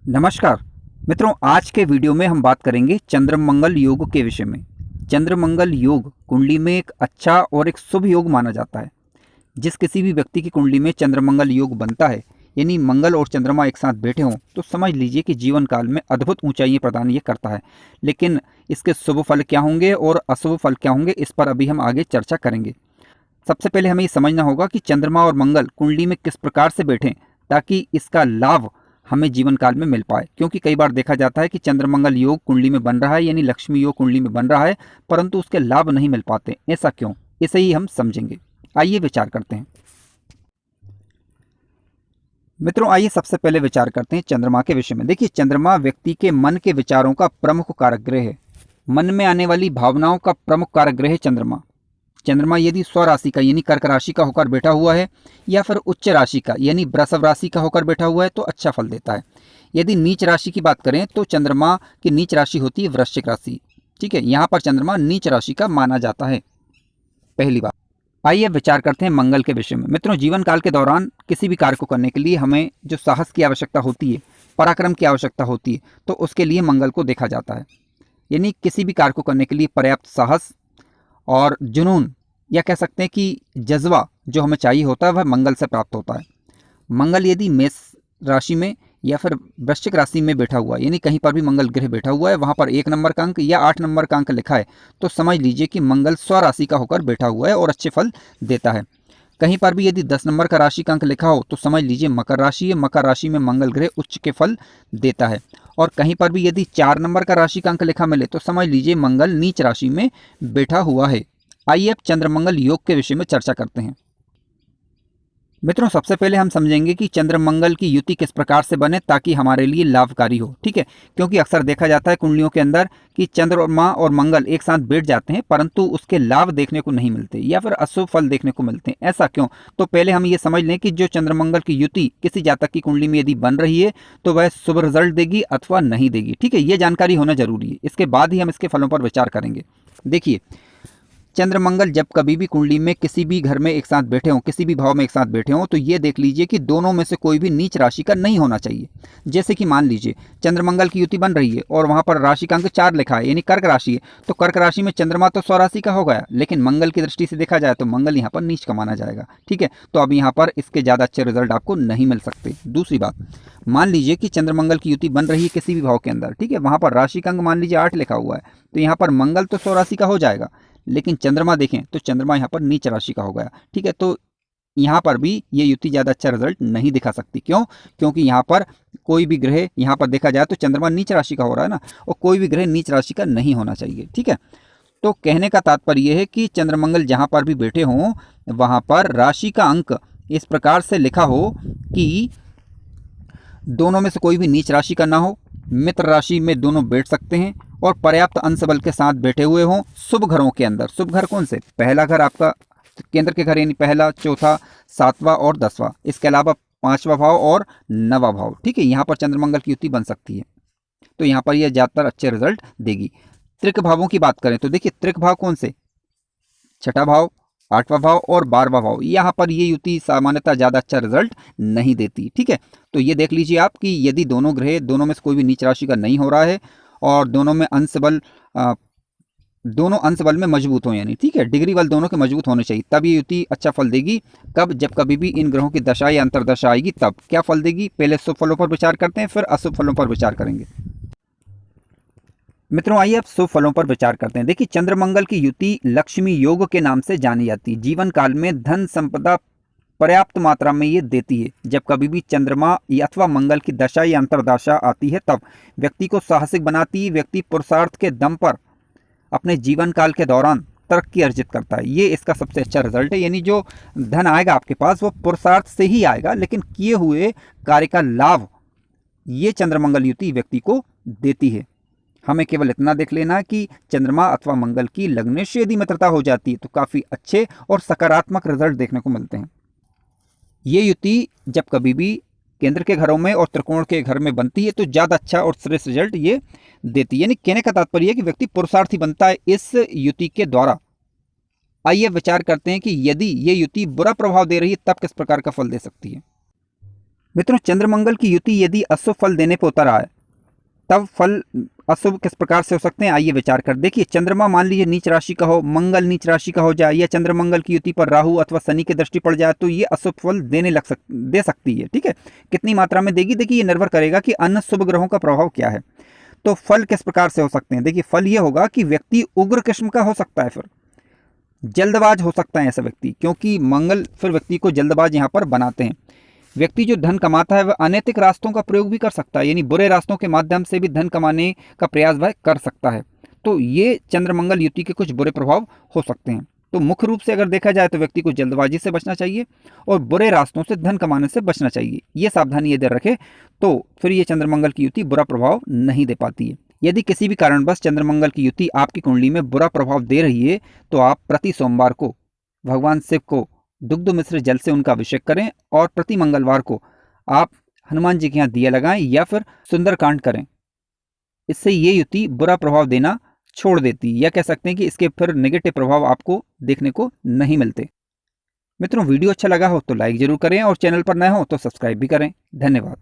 नमस्कार मित्रों, आज के वीडियो में हम बात करेंगे चंद्रमंगल योग के विषय में। चंद्रमंगल योग कुंडली में एक अच्छा और एक शुभ योग माना जाता है। जिस किसी भी व्यक्ति की कुंडली में चंद्रमंगल योग बनता है, यानी मंगल और चंद्रमा एक साथ बैठे हों, तो समझ लीजिए कि जीवन काल में अद्भुत ऊंचाइयां प्रदान ये करता है। लेकिन इसके शुभ फल क्या होंगे और अशुभ फल क्या होंगे, इस पर अभी हम आगे चर्चा करेंगे। सबसे पहले हमें ये समझना होगा कि चंद्रमा और मंगल कुंडली में किस प्रकार से बैठें ताकि इसका लाभ हमें जीवन काल में मिल पाए। क्योंकि कई बार देखा जाता है कि चंद्रमंगल योग कुंडली में बन रहा है, यानी लक्ष्मी योग कुंडली में बन रहा है, परंतु उसके लाभ नहीं मिल पाते। ऐसा क्यों, इसे ही हम समझेंगे। आइए विचार करते हैं। मित्रों, आइए सबसे पहले विचार करते हैं चंद्रमा के विषय में। देखिए, चंद्रमा व्यक्ति के मन के विचारों का प्रमुख कारक ग्रह है। मन में आने वाली भावनाओं का प्रमुख कारक ग्रह है चंद्रमा। चंद्रमा यदि स्वराशि का यानी कर्क राशि का होकर बैठा हुआ है या फिर उच्च राशि का यानी वृषभ राशि का होकर बैठा हुआ है तो अच्छा फल देता है। यदि नीच राशि की बात करें तो चंद्रमा की नीच राशि होती है वृश्चिक राशि। ठीक है, यहाँ पर चंद्रमा नीच राशि का माना जाता है। पहली बात। आइए अब विचार करते हैं मंगल के विषय में। मित्रों, जीवन काल के दौरान किसी भी कार्य को करने के लिए हमें जो साहस की आवश्यकता होती है, पराक्रम की आवश्यकता होती है, तो उसके लिए मंगल को देखा जाता है। यानी किसी भी कार्य को करने के लिए पर्याप्त साहस और जुनून या कह सकते हैं कि जज्बा जो हमें चाहिए होता है वह मंगल से प्राप्त होता है। मंगल यदि मेष राशि में या फिर वृश्चिक राशि में बैठा हुआ है, यानी कहीं पर भी मंगल ग्रह बैठा हुआ है, वहां पर 1 नंबर का अंक या 8 नंबर का अंक लिखा है, तो समझ लीजिए कि मंगल स्वराशि का होकर बैठा हुआ है और अच्छे फल देता है। कहीं पर भी यदि 10 नंबर का राशि का अंक लिखा हो तो समझ लीजिए मकर राशि है। मकर राशि में मंगल ग्रह उच्च के फल देता है। और कहीं पर भी यदि 4 नंबर का राशि का अंक लिखा मिले तो समझ लीजिए मंगल नीच राशि में बैठा हुआ है। आइए अब चंद्रमंगल योग के विषय में चर्चा करते हैं। मित्रों, सबसे पहले हम समझेंगे कि चंद्रमंगल की युति किस प्रकार से बने ताकि हमारे लिए लाभकारी हो। ठीक है, क्योंकि अक्सर देखा जाता है कुंडलियों के अंदर कि चंद्रमा और मंगल एक साथ बैठ जाते हैं परंतु उसके लाभ देखने को नहीं मिलते या फिर अशुभ फल देखने को मिलते हैं। ऐसा क्यों? तो पहले हम ये समझ लें कि जो चंद्रमंगल की युति किसी जातक की कुंडली में यदि बन रही है तो वह शुभ रिजल्ट देगी अथवा नहीं देगी। ठीक है, ये जानकारी होना जरूरी है। इसके बाद ही हम इसके फलों पर विचार करेंगे। देखिए, चंद्रमंगल जब कभी भी कुंडली में किसी भी घर में एक साथ बैठे हों, किसी भी भाव में एक साथ बैठे हों, तो ये देख लीजिए कि दोनों में से कोई भी नीच राशि का नहीं होना चाहिए। जैसे कि मान लीजिए चंद्रमंगल की युति बन रही है और वहां पर राशि का अंक 4 लिखा है, यानी कर्क राशि है, तो कर्क राशि में चंद्रमा तो स्वराशि का हो गया, लेकिन मंगल की दृष्टि से देखा जाए तो मंगल यहाँ पर नीच का माना जाएगा। ठीक है, तो अब यहाँ पर इसके ज़्यादा अच्छे रिजल्ट आपको नहीं मिल सकते। दूसरी बात, मान लीजिए कि चंद्रमंगल की युति बन रही है किसी भी भाव के अंदर। ठीक है, वहां पर राशि का अंक मान लीजिए 8 लिखा हुआ है, तो यहाँ पर मंगल तो स्वराशि का हो जाएगा, लेकिन चंद्रमा देखें तो चंद्रमा यहाँ पर नीच राशि का हो गया। ठीक है, तो यहाँ पर भी ये युति ज़्यादा अच्छा रिजल्ट नहीं दिखा सकती। क्यों? क्योंकि यहाँ पर कोई भी ग्रह, यहाँ पर देखा जाए तो चंद्रमा नीच राशि का हो रहा है ना, और कोई भी ग्रह नीच राशि का नहीं होना चाहिए। ठीक है, तो कहने का तात्पर्य यह है कि चंद्रमंगल जहाँ पर भी बैठे हों वहाँ पर राशि का अंक इस प्रकार से लिखा हो कि दोनों में से कोई भी नीच राशि का ना हो, मित्र राशि में दोनों बैठ सकते हैं और पर्याप्त अंश बल के साथ बैठे हुए हों शुभ घरों के अंदर। शुभ घर कौन से? पहला घर आपका केंद्र के घर, यानी पहला, चौथा, 7वां और 10वां। इसके अलावा 5वां भाव और 9वां भाव। ठीक है, यहाँ पर चंद्रमंगल की युति बन सकती है, तो यहाँ पर यह ज़्यादातर अच्छे रिजल्ट देगी। त्रिक भावों की बात करें तो देखिए, त्रिक भाव कौन से? 6ठा भाव, 8वां भाव और 12वां भाव। यहाँ पर ये युति सामान्यतः ज़्यादा अच्छा रिजल्ट नहीं देती। ठीक है, तो ये देख लीजिए आप कि यदि दोनों ग्रह, दोनों में से कोई भी नीच राशि का नहीं हो रहा है और दोनों में दोनों अंश बल में मजबूत हो, यानी ठीक है डिग्री बल दोनों के मजबूत होने चाहिए, तब ये युति अच्छा फल देगी। कब? जब कभी भी इन ग्रहों की दशा या अंतरदशा आएगी तब क्या फल देगी। पहले शुभ फलों पर विचार करते हैं, फिर अशुभ फलों पर विचार करेंगे। मित्रों, आइए अब शुभ फलों पर विचार करते हैं। देखिए, चंद्रमंगल की युति लक्ष्मी योग के नाम से जानी जाती है। जीवन काल में धन संपदा पर्याप्त मात्रा में ये देती है। जब कभी भी चंद्रमा अथवा मंगल की दशा या अंतरदशा आती है तब व्यक्ति को साहसिक बनाती है। व्यक्ति पुरुषार्थ के दम पर अपने जीवन काल के दौरान तरक्की अर्जित करता है। ये इसका सबसे अच्छा रिजल्ट है। यानी जो धन आएगा आपके पास वो पुरुषार्थ से ही आएगा, लेकिन किए हुए कार्य का लाभ ये चंद्रमंगल युति व्यक्ति को देती है। हमें केवल इतना देख लेना कि चंद्रमा अथवा मंगल की लग्न से यदि मित्रता हो जाती है तो काफ़ी अच्छे और सकारात्मक रिजल्ट देखने को मिलते हैं। ये युति जब कभी भी केंद्र के घरों में और त्रिकोण के घर में बनती है तो ज़्यादा अच्छा और श्रेष्ठ रिजल्ट ये देती है। यानी कहने का तात्पर्य है कि व्यक्ति पुरुषार्थी बनता है इस युति के द्वारा। आइए विचार करते हैं कि यदि ये युति बुरा प्रभाव दे रही है तब किस प्रकार का फल दे सकती है। मित्रों, चंद्रमंगल की युति यदि अशुभ फल देने पर उतर आए तब फल अशुभ किस प्रकार से हो सकते हैं, आइए विचार कर देखिए। चंद्रमा मान लीजिए नीच राशि का हो, मंगल नीच राशि का हो जाए, या चंद्रमंगल की युति पर राहु अथवा शनि की दृष्टि पड़ जाए तो ये अशुभ फल दे सकती है। ठीक है, कितनी मात्रा में देगी, देखिए ये निर्भर करेगा कि अन्य शुभ ग्रहों का प्रभाव क्या है। तो फल किस प्रकार से हो सकते हैं, देखिए फल ये होगा कि व्यक्ति उग्र किस्म का हो सकता है, फिर जल्दबाज हो सकता है ऐसा व्यक्ति, क्योंकि मंगल फिर व्यक्ति को जल्दबाज यहाँ पर बनाते हैं। व्यक्ति जो धन कमाता है वह अनैतिक रास्तों का प्रयोग भी कर सकता है, यानी बुरे रास्तों के माध्यम से भी धन कमाने का प्रयास वह कर सकता है। तो ये चंद्रमंगल युति के कुछ बुरे प्रभाव हो सकते हैं। तो मुख्य रूप से अगर देखा जाए तो व्यक्ति को जल्दबाजी से बचना चाहिए और बुरे रास्तों से धन कमाने से बचना चाहिए। ये सावधानी यदि रखे तो फिर ये चंद्रमंगल की युति बुरा प्रभाव नहीं दे पाती है। यदि किसी भी कारणवश चंद्रमंगल की युति आपकी कुंडली में बुरा प्रभाव दे रही है तो आप प्रति सोमवार को भगवान शिव को दुग्ध मिश्र जल से उनका अभिषेक करें और प्रति मंगलवार को आप हनुमान जी के यहाँ दिया लगाएं या फिर सुंदरकांड करें। इससे ये युति बुरा प्रभाव देना छोड़ देती, या कह सकते हैं कि इसके फिर नेगेटिव प्रभाव आपको देखने को नहीं मिलते। मित्रों, वीडियो अच्छा लगा हो तो लाइक जरूर करें और चैनल पर नए हो तो सब्सक्राइब भी करें। धन्यवाद।